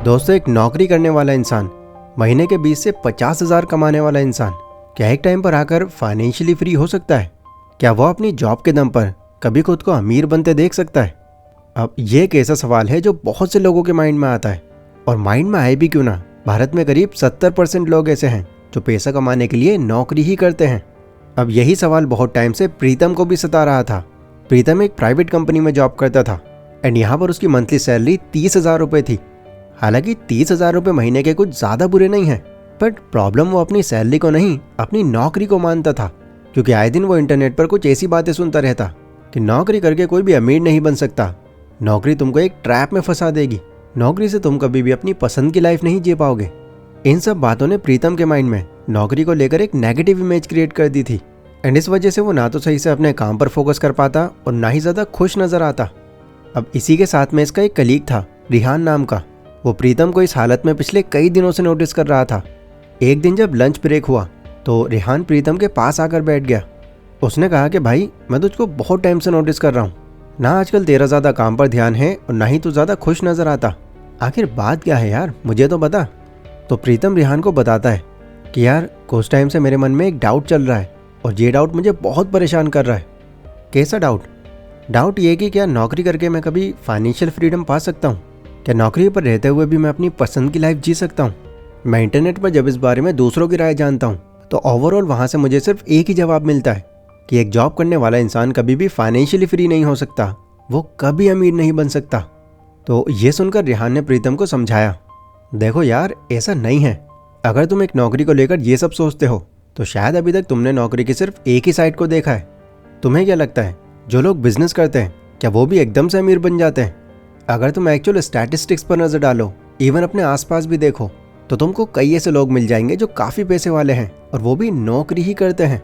दोस्तों, एक नौकरी करने वाला इंसान, महीने के 20 से 50 हज़ार कमाने वाला इंसान, क्या एक टाइम पर आकर फाइनेंशियली फ्री हो सकता है? क्या वो अपनी जॉब के दम पर कभी खुद को अमीर बनते देख सकता है? अब ये एक ऐसा सवाल है जो बहुत से लोगों के माइंड में आता है, और माइंड में आए भी क्यों ना, भारत में करीब 70% लोग ऐसे हैं जो पैसा कमाने के लिए नौकरी ही करते हैं। अब यही सवाल बहुत टाइम से प्रीतम को भी सता रहा था। प्रीतम एक प्राइवेट कंपनी में जॉब करता था एंड यहाँ पर उसकी मंथली सैलरी 30,000 रुपये थी। हालांकि 30,000 रुपये महीने के कुछ ज़्यादा बुरे नहीं हैं, बट प्रॉब्लम वो अपनी सैलरी को नहीं, अपनी नौकरी को मानता था। क्योंकि आए दिन वो इंटरनेट पर कुछ ऐसी बातें सुनता रहता कि नौकरी करके कोई भी अमीर नहीं बन सकता, नौकरी तुमको एक ट्रैप में फंसा देगी, नौकरी से तुम कभी भी अपनी पसंद की लाइफ नहीं जी पाओगे। इन सब बातों ने प्रीतम के माइंड में नौकरी को लेकर एक नेगेटिव इमेज क्रिएट कर दी थी एंड इस वजह से वो ना तो सही से अपने काम पर फोकस कर पाता और ना ही ज़्यादा खुश नज़र आता। अब इसी के साथ में इसका एक कलीग था, रिहान नाम का। वो प्रीतम को इस हालत में पिछले कई दिनों से नोटिस कर रहा था। एक दिन जब लंच ब्रेक हुआ तो रिहान प्रीतम के पास आकर बैठ गया। उसने कहा कि भाई, मैं तुझको बहुत टाइम से नोटिस कर रहा हूँ, ना आजकल तेरा ज़्यादा काम पर ध्यान है और ना ही तू ज़्यादा खुश नज़र आता। आखिर बात क्या है यार, मुझे तो बता। तो प्रीतम रिहान को बताता है कि यार, कुछ टाइम से मेरे मन में एक डाउट चल रहा है और ये डाउट मुझे बहुत परेशान कर रहा है। कैसा डाउट? डाउट ये कि क्या नौकरी करके मैं कभी फाइनेंशियल फ्रीडम पा सकता हूँ? क्या नौकरी पर रहते हुए भी मैं अपनी पसंद की लाइफ जी सकता हूँ? मैं इंटरनेट पर जब इस बारे में दूसरों की राय जानता हूँ तो ओवरऑल वहाँ से मुझे सिर्फ एक ही जवाब मिलता है कि एक जॉब करने वाला इंसान कभी भी फाइनेंशियली फ्री नहीं हो सकता, वो कभी अमीर नहीं बन सकता। तो ये सुनकर रिहान ने प्रीतम को समझाया, देखो यार, ऐसा नहीं है। अगर तुम एक नौकरी को लेकर ये सब सोचते हो तो शायद अभी तक तुमने नौकरी की सिर्फ एक ही साइड को देखा है। तुम्हें क्या लगता है जो लोग बिजनेस करते हैं क्या वो भी एकदम से अमीर बन जाते हैं? अगर तुम एक्चुअल स्टैटिस्टिक्स पर नज़र डालो, इवन अपने आसपास भी देखो, तो तुमको कई ऐसे लोग मिल जाएंगे जो काफ़ी पैसे वाले हैं और वो भी नौकरी ही करते हैं।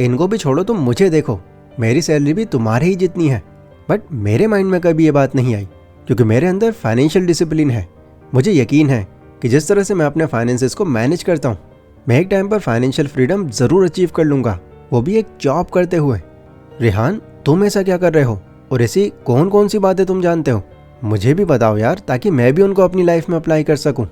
इनको भी छोड़ो, तुम मुझे देखो, मेरी सैलरी भी तुम्हारे ही जितनी है, बट मेरे माइंड में कभी ये बात नहीं आई क्योंकि मेरे अंदर फाइनेंशियल डिसिप्लिन है। मुझे यकीन है कि जिस तरह से मैं अपने फाइनेंसेस को मैनेज करता हूँ, मैं एक टाइम पर फाइनेंशियल फ्रीडम ज़रूर अचीव कर लूँगा, वो भी एक जॉब करते हुए। रिहान, तुम ऐसा क्या कर रहे हो और ऐसी कौन कौन सी बातें तुम जानते हो? मुझे भी बताओ यार, ताकि मैं भी उनको अपनी लाइफ में अप्लाई कर सकूं।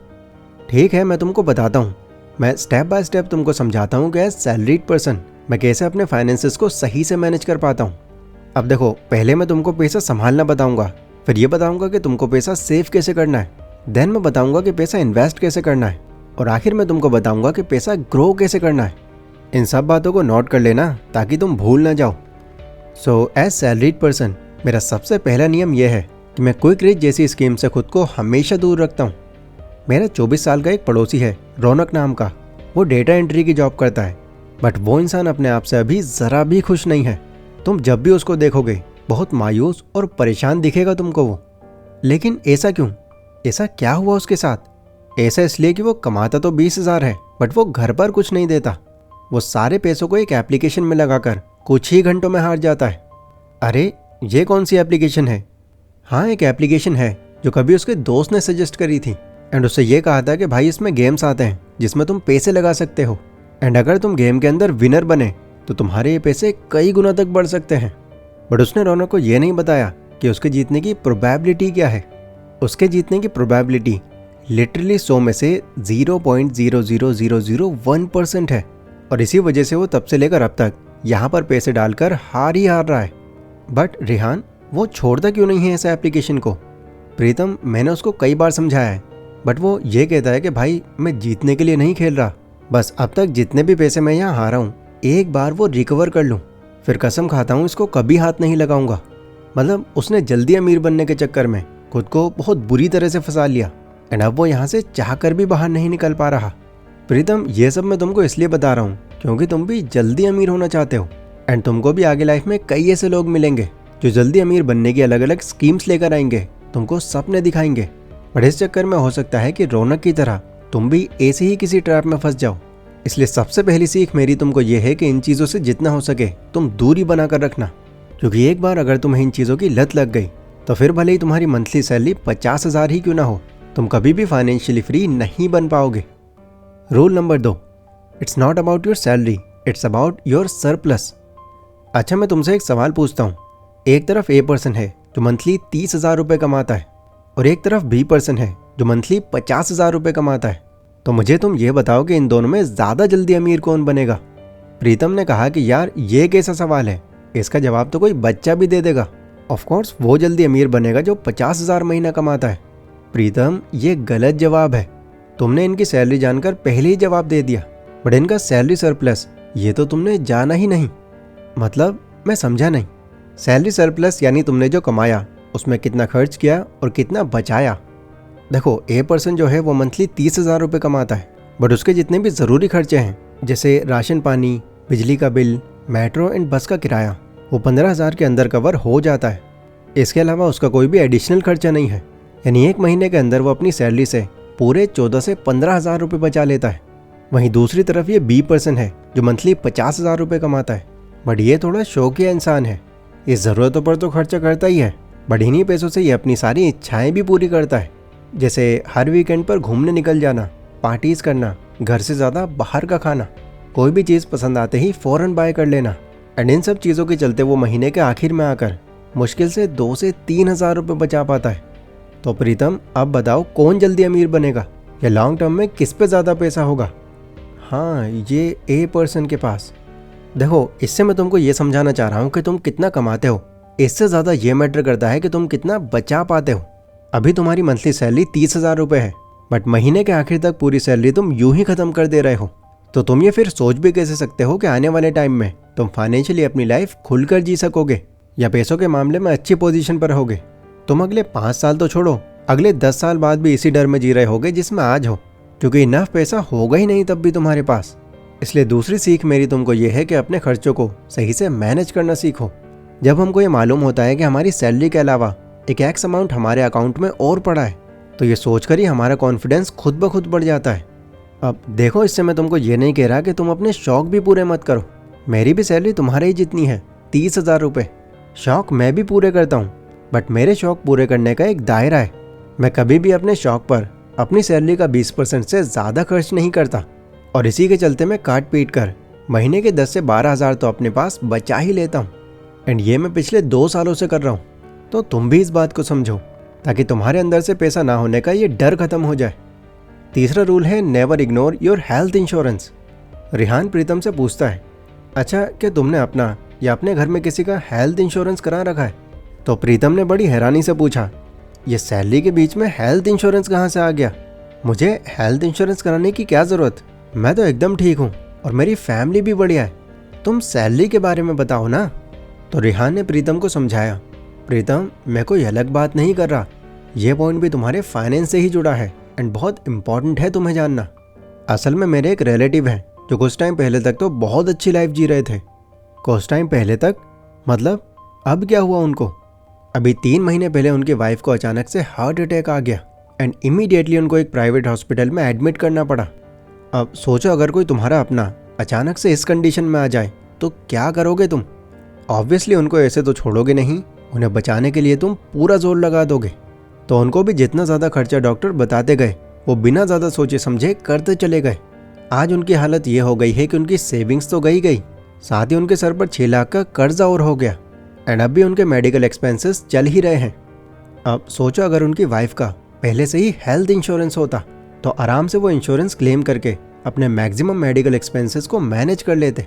ठीक है, मैं तुमको बताता हूँ। मैं स्टेप बाय स्टेप तुमको समझाता हूँ कि एज सैलरीड पर्सन मैं कैसे अपने फाइनेंसेस को सही से मैनेज कर पाता हूँ। अब देखो, पहले मैं तुमको पैसा संभालना बताऊँगा, फिर ये बताऊँगा कि तुमको पैसा सेव कैसे करना है, देन मैं बताऊँगा कि पैसा इन्वेस्ट कैसे करना है, और आखिर में तुमको बताऊँगा कि पैसा ग्रो कैसे करना है। इन सब बातों को नोट कर लेना ताकि तुम भूल ना जाओ। सो एज सैलरीड पर्सन मेरा सबसे पहला नियम यह है कि मैं क्विक रिच जैसी स्कीम से खुद को हमेशा दूर रखता हूँ। मेरा 24 साल का एक पड़ोसी है, रौनक नाम का। वो डेटा एंट्री की जॉब करता है, बट वो इंसान अपने आप से अभी ज़रा भी खुश नहीं है। तुम जब भी उसको देखोगे बहुत मायूस और परेशान दिखेगा तुमको वो। लेकिन ऐसा क्यों? ऐसा क्या हुआ उसके साथ? ऐसा इसलिए कि वो कमाता तो 20,000 है, बट वो घर पर कुछ नहीं देता। वो सारे पैसों को एक एप्लीकेशन में लगाकर कुछ ही घंटों में हार जाता है। अरे, ये कौन सी एप्लीकेशन है? हाँ, एक एप्लीकेशन है जो कभी उसके दोस्त ने सजेस्ट करी थी एंड उससे ये कहा था कि भाई, इसमें गेम्स आते हैं जिसमें तुम पैसे लगा सकते हो एंड अगर तुम गेम के अंदर विनर बने तो तुम्हारे ये पैसे कई गुना तक बढ़ सकते हैं। बट उसने रौनक को ये नहीं बताया कि उसके जीतने की प्रोबेबिलिटी क्या है। उसके जीतने की प्रोबेबिलिटी लिटरली 100 में से 0.00001% है, और इसी वजह से वो तब से लेकर अब तक यहाँ पर पैसे डालकर हार ही हार रहा है। बट रिहान, वो छोड़ता क्यों नहीं है इस एप्लीकेशन को? प्रीतम, मैंने उसको कई बार समझाया है, बट वो ये कहता है कि भाई, मैं जीतने के लिए नहीं खेल रहा, बस अब तक जितने भी पैसे मैं यहाँ हारा हूँ एक बार वो रिकवर कर लूँ, फिर कसम खाता हूँ इसको कभी हाथ नहीं लगाऊंगा। मतलब उसने जल्दी अमीर बनने के चक्कर में खुद को बहुत बुरी तरह से फंसा लिया एंड अब वो यहाँ से चाहकर भी बाहर नहीं निकल पा रहा। प्रीतम, ये सब मैं तुमको इसलिए बता रहा हूँ क्योंकि तुम भी जल्दी अमीर होना चाहते हो एंड तुमको भी आगे लाइफ में कई ऐसे लोग मिलेंगे जो जल्दी अमीर बनने की अलग अलग स्कीम्स लेकर आएंगे, तुमको सपने दिखाएंगे। बट इस चक्कर में हो सकता है कि रौनक की तरह तुम भी ऐसे ही किसी ट्रैप में फंस जाओ। इसलिए सबसे पहली सीख मेरी तुमको ये है कि इन चीज़ों से जितना हो सके तुम दूरी बनाकर रखना, क्योंकि एक बार अगर तुम्हें इन चीज़ों की लत लग गई तो फिर भले ही तुम्हारी मंथली सैलरी 50,000 ही क्यों ना हो, तुम कभी भी फाइनेंशियली फ्री नहीं बन पाओगे। Rule number 2, it's not about your salary, it's about your surplus. अच्छा, मैं तुमसे एक सवाल पूछता हूँ। एक तरफ ए पर्सन है जो मंथली 30,000 रुपये कमाता है और एक तरफ बी पर्सन है जो मंथली 50,000 रुपये कमाता है। तो मुझे तुम ये बताओ कि इन दोनों में ज़्यादा जल्दी अमीर कौन बनेगा? प्रीतम ने कहा कि यार ये कैसा सवाल है, इसका जवाब तो कोई बच्चा भी दे देगा। ऑफकोर्स वो जल्दी अमीर बनेगा जो 50,000 महीना कमाता है। प्रीतम ये गलत जवाब है। तुमने इनकी सैलरी जानकर पहले ही जवाब दे दिया, बट इनका सैलरी सरप्लस ये तो तुमने जाना ही नहीं। मतलब मैं समझा नहीं। सैलरी सरप्लस यानी तुमने जो कमाया उसमें कितना खर्च किया और कितना बचाया। देखो ए पर्सन जो है वो मंथली 30,000 रुपये कमाता है, बट उसके जितने भी ज़रूरी खर्चे हैं जैसे राशन पानी, बिजली का बिल, मेट्रो एंड बस का किराया, वो 15,000 के अंदर कवर हो जाता है। इसके अलावा उसका कोई भी एडिशनल खर्चा नहीं है। यानी एक महीने के अंदर वो अपनी सैलरी से पूरे 14 से 15,000 रुपये बचा लेता है। वहीं दूसरी तरफ ये बी पर्सन है जो मंथली 50,000 रुपये कमाता है, बट ये थोड़ा शौकिया इंसान है। इस ज़रूरतों पर तो खर्चा करता ही है, बट इन्हीं पैसों से ये अपनी सारी इच्छाएं भी पूरी करता है, जैसे हर वीकेंड पर घूमने निकल जाना, पार्टीज करना, घर से ज़्यादा बाहर का खाना, कोई भी चीज़ पसंद आते ही फ़ौरन बाय कर लेना। एंड इन सब चीज़ों के चलते वो महीने के आखिर में आकर मुश्किल से 2 से 3,000 रुपये बचा पाता है। तो प्रीतम अब बताओ कौन जल्दी अमीर बनेगा या लॉन्ग टर्म में किस पे ज़्यादा पैसा होगा? हाँ, ये ए पर्सन के पास। देखो इससे मैं तुमको ये समझाना चाह रहा हूँ कि तुम कितना कमाते हो, इससे ज़्यादा ये मैटर करता है कि तुम कितना बचा पाते हो। अभी तुम्हारी मंथली सैलरी 30,000 रुपये है, बट महीने के आखिर तक पूरी सैलरी तुम यूं ही ख़त्म कर दे रहे हो। तो तुम ये फिर सोच भी कैसे सकते हो कि आने वाले टाइम में तुम फाइनेंशियली अपनी लाइफ खुलकर जी सकोगे या पैसों के मामले में अच्छी पोजीशन पर रहोगे? तुम अगले 5 साल तो छोड़ो, अगले 10 साल बाद भी इसी डर में जी रहे होगे जिसमें आज हो, क्योंकि इनफ पैसा होगा ही नहीं तब भी तुम्हारे पास। इसलिए दूसरी सीख मेरी तुमको ये है कि अपने खर्चों को सही से मैनेज करना सीखो। जब हमको ये मालूम होता है कि हमारी सैलरी के अलावा एक एक्स अमाउंट हमारे अकाउंट में और पड़ा है, तो ये सोचकर ही हमारा कॉन्फिडेंस खुद ब खुद बढ़ जाता है। अब देखो इससे मैं तुमको ये नहीं कह रहा कि तुम अपने शौक भी पूरे मत करो। मेरी भी सैलरी तुम्हारे ही जितनी है, 30,000 रुपये। शौक मैं भी पूरे करता हूँ, बट मेरे शौक पूरे करने का एक दायरा है। मैं कभी भी अपने शौक पर अपनी सैलरी का 20% से ज़्यादा खर्च नहीं करता, और इसी के चलते मैं काट पीट कर महीने के 10 से 12,000 तो अपने पास बचा ही लेता हूँ। एंड ये मैं पिछले 2 सालों से कर रहा हूँ। तो तुम भी इस बात को समझो ताकि तुम्हारे अंदर से पैसा ना होने का ये डर खत्म हो जाए। तीसरा रूल है never ignore your health insurance. Rihan Pritam से पूछता है, अच्छा क्या तुमने अपना या अपने घर में किसी का हेल्थ इंश्योरेंस करा रखा है? तो प्रीतम ने बड़ी हैरानी से पूछा, ये सैलरी के बीच में हेल्थ इंश्योरेंस कहाँ से आ गया? मुझे हेल्थ इंश्योरेंस कराने की क्या ज़रूरत? मैं तो एकदम ठीक हूँ और मेरी फैमिली भी बढ़िया है। तुम सैलरी के बारे में बताओ ना। तो रिहान ने प्रीतम को समझाया, प्रीतम मैं कोई अलग बात नहीं कर रहा, ये पॉइंट भी तुम्हारे फाइनेंस से ही जुड़ा है एंड बहुत इंपॉर्टेंट है तुम्हें जानना। असल में मेरे एक रिलेटिव हैं जो कुछ टाइम पहले तक तो बहुत अच्छी लाइफ जी रहे थे। कुछ टाइम पहले तक मतलब अब क्या हुआ उनको? अभी 3 महीने पहले उनकी वाइफ को अचानक से हार्ट अटैक आ गया एंड इमीडिएटली उनको एक प्राइवेट हॉस्पिटल में एडमिट करना पड़ा। अब सोचो अगर कोई तुम्हारा अपना अचानक से इस कंडीशन में आ जाए तो क्या करोगे तुम? ऑब्वियसली उनको ऐसे तो छोड़ोगे नहीं, उन्हें बचाने के लिए तुम पूरा जोर लगा दोगे। तो उनको भी जितना ज़्यादा खर्चा डॉक्टर बताते गए वो बिना ज़्यादा सोचे समझे करते चले गए। आज उनकी हालत ये हो गई है कि उनकी सेविंग्स तो गई, साथ ही उनके सर पर 6 लाख का कर्जा और हो गया एंड अब भी उनके मेडिकल एक्सपेंसेस चल ही रहे हैं। अब सोचो अगर उनकी वाइफ का पहले से ही हेल्थ इंश्योरेंस होता तो आराम से वो इंश्योरेंस क्लेम करके अपने मैक्सिमम मेडिकल एक्सपेंसेस को मैनेज कर लेते।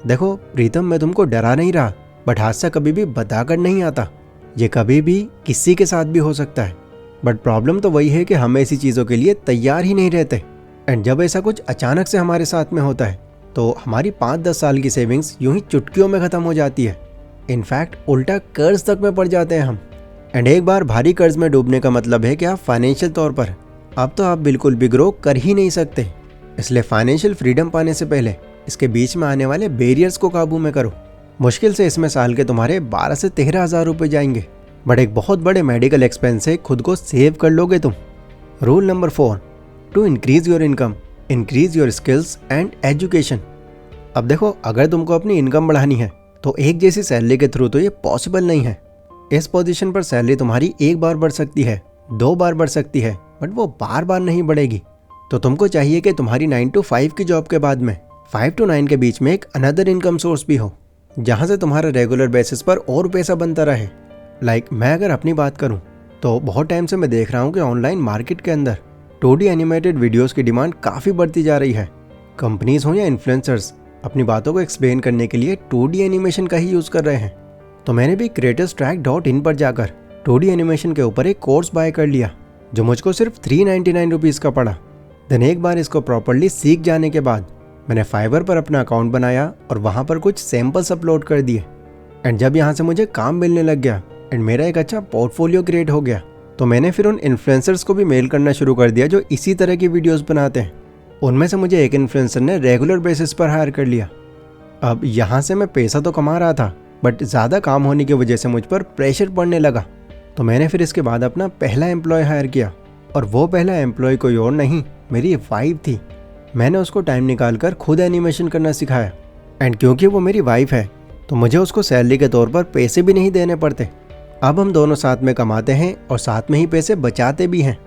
देखो प्रीतम मैं तुमको डरा नहीं रहा, बट हादसा कभी भी बताकर नहीं आता, ये कभी भी किसी के साथ भी हो सकता है। बट प्रॉब्लम तो वही है कि हम ऐसी चीज़ों के लिए तैयार ही नहीं रहते एंड जब ऐसा कुछ अचानक से हमारे साथ में होता है तो हमारी 5-10 साल की सेविंग्स यूं ही चुटकियों में ख़त्म हो जाती है। इनफैक्ट उल्टा कर्ज तक में पड़ जाते हैं हम। एंड एक बार भारी कर्ज में डूबने का मतलब है कि आप फाइनेंशियल तौर पर अब तो आप बिल्कुल भी ग्रो कर ही नहीं सकते। इसलिए फाइनेंशियल फ्रीडम पाने से पहले इसके बीच में आने वाले बैरियर्स को काबू में करो। मुश्किल से इसमें साल के तुम्हारे 12 से 13,000 रुपये जाएंगे, बट एक बहुत बड़े मेडिकल एक्सपेंस से खुद को सेव कर लोगे तुम। Rule number 4, to increase your income increase your skills and education. अब देखो अगर तुमको अपनी इनकम बढ़ानी है तो एक जैसी सैलरी के थ्रू तो ये पॉसिबल नहीं है। इस पोजीशन पर सैलरी तुम्हारी एक बार बढ़ सकती है, 2 बार बढ़ सकती है, बट वो बार बार नहीं बढ़ेगी। तो तुमको चाहिए कि तुम्हारी 9 to 5 की जॉब के बाद में 5 to 9 के बीच में एक अनदर इनकम सोर्स भी हो, जहाँ से तुम्हारा रेगुलर बेसिस पर और पैसा बनता रहे। लाइक मैं अगर अपनी बात करूँ तो बहुत टाइम से मैं देख रहा हूँ कि ऑनलाइन मार्केट के अंदर 2D एनिमेटेड वीडियोस की डिमांड काफ़ी बढ़ती जा रही है। कंपनीज हो या इन्फ्लुएंसर्स अपनी बातों को एक्सप्लेन करने के लिए 2D एनिमेशन का ही यूज़ कर रहे हैं। तो मैंने भी creatorstrack.in पर जाकर 2D एनिमेशन के ऊपर एक कोर्स बाय कर लिया जो मुझको सिर्फ 399 रुपीज़ का पड़ा। देन एक बार इसको प्रॉपरली सीख जाने के बाद मैंने फाइवर पर अपना अकाउंट बनाया और वहाँ पर कुछ सैम्पल्स अपलोड कर दिए। एंड जब यहाँ से मुझे काम मिलने लग गया एंड मेरा एक अच्छा पोर्टफोलियो क्रिएट हो गया, तो मैंने फिर उन इन्फ्लुएंसर्स को भी मेल करना शुरू कर दिया जो इसी तरह की वीडियोस बनाते हैं। उनमें से मुझे एक इन्फ्लुएंसर ने रेगुलर बेसिस पर हायर कर लिया। अब यहाँ से मैं पैसा तो कमा रहा था, बट ज़्यादा काम होने की वजह से मुझ पर प्रेशर पड़ने लगा। तो मैंने फिर इसके बाद अपना पहला एम्प्लॉय हायर किया, और वो पहला एम्प्लॉय कोई और नहीं, मेरी वाइफ थी। मैंने उसको टाइम निकाल कर खुद एनिमेशन करना सिखाया। एंड क्योंकि वो मेरी वाइफ है तो मुझे उसको सैलरी के तौर पर पैसे भी नहीं देने पड़ते। अब हम दोनों साथ में कमाते हैं और साथ में ही पैसे बचाते भी हैं।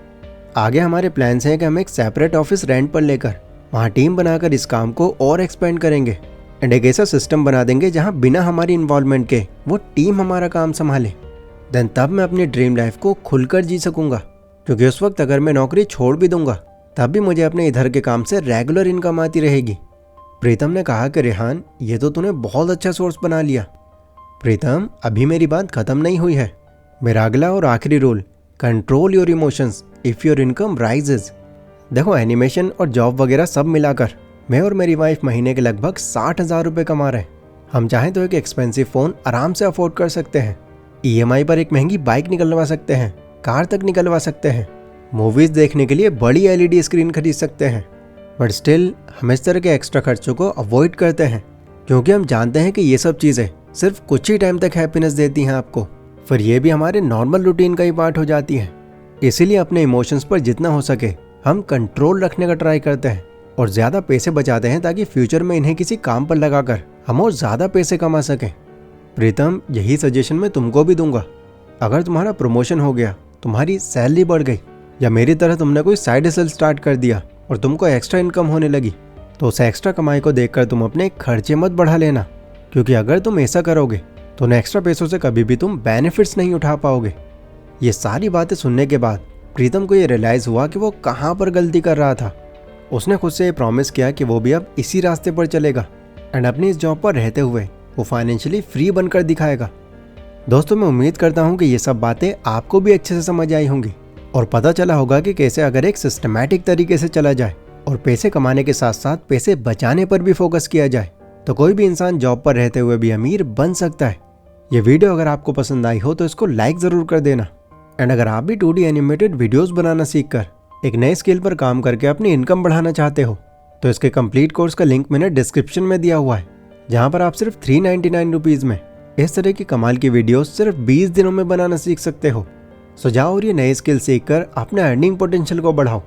आगे हमारे प्लान्स हैं कि हम एक सेपरेट ऑफिस रेंट पर लेकर वहाँ टीम बनाकर इस काम को और एक्सपेंड करेंगे एंड एक ऐसा सिस्टम बना देंगे जहाँ बिना हमारी इन्वॉल्वमेंट के वो टीम हमारा काम संभाले। देन तब मैं अपनी ड्रीम लाइफ को खुलकर जी सकूँगा, क्योंकि उस वक्त अगर मैं नौकरी छोड़ भी दूंगा तब भी मुझे अपने इधर के काम से रेगुलर इनकम आती रहेगी। प्रीतम ने कहा कि रेहान, ये तो तूने बहुत अच्छा सोर्स बना लिया। प्रीतम, अभी मेरी बात खत्म नहीं हुई है। मेरा अगला और आखिरी rule, control your emotions if your income rises. देखो, एनिमेशन और जॉब वगैरह सब मिलाकर मैं और मेरी वाइफ महीने के लगभग 60,000 रुपये कमा रहे हैं। हम चाहें तो एक एक्सपेंसिव फ़ोन आराम से अफोर्ड कर सकते हैं, EMI पर एक महंगी बाइक निकलवा सकते हैं, कार तक निकलवा सकते हैं, मूवीज़ देखने के लिए बड़ी LED स्क्रीन खरीद सकते हैं। बट स्टिल हम इस तरह के एक्स्ट्रा खर्चों को अवॉइड करते हैं, क्योंकि हम जानते हैं कि ये सब चीज़ें सिर्फ कुछ ही टाइम तक हैप्पीनेस देती हैं आपको, फिर ये भी हमारे नॉर्मल रूटीन का ही पार्ट हो जाती है। इसीलिए अपने इमोशंस पर जितना हो सके हम कंट्रोल रखने का ट्राई करते हैं और ज़्यादा पैसे बचाते हैं, ताकि फ्यूचर में इन्हें किसी काम पर लगाकर हम और ज़्यादा पैसे कमा सकें। प्रीतम, यही सजेशन मैं तुमको भी दूंगा। अगर तुम्हारा प्रमोशन हो गया, तुम्हारी सैलरी बढ़ गई, या मेरी तरह तुमने कोई साइड हसल स्टार्ट कर दिया और तुमको एक्स्ट्रा इनकम होने लगी, तो उस एक्स्ट्रा कमाई को देखकर तुम अपने खर्चे मत बढ़ा लेना, क्योंकि अगर तुम ऐसा करोगे तो उन एक्स्ट्रा पैसों से कभी भी तुम बेनिफिट्स नहीं उठा पाओगे। ये सारी बातें सुनने के बाद प्रीतम को ये रियलाइज़ हुआ कि वो कहाँ पर गलती कर रहा था। उसने खुद से ये प्रॉमिस किया कि वो भी अब इसी रास्ते पर चलेगा एंड अपनी इस जॉब पर रहते हुए वो फाइनेंशियली फ्री बनकर दिखाएगा। दोस्तों, मैं उम्मीद करता हूँ कि ये सब बातें आपको भी अच्छे से समझ आई होंगी और पता चला होगा कि कैसे अगर एक सिस्टमैटिक तरीके से चला जाए और पैसे कमाने के साथ साथ पैसे बचाने पर भी फोकस किया जाए, तो कोई भी इंसान जॉब पर रहते हुए भी अमीर बन सकता है। ये वीडियो अगर आपको पसंद आई हो तो इसको लाइक ज़रूर कर देना। एंड अगर आप भी 2D एनिमेटेड वीडियोस बनाना सीखकर एक नए स्किल पर काम करके अपनी इनकम बढ़ाना चाहते हो, तो इसके कंप्लीट कोर्स का लिंक मैंने डिस्क्रिप्शन में दिया हुआ है, जहाँ पर आप सिर्फ 399 रुपीज़ में इस तरह की कमाल की वीडियोस सिर्फ 20 दिनों में बनाना सीख सकते हो। सो जाओ और ये नए स्किल सीखकर अपने अर्निंग पोटेंशियल को बढ़ाओ।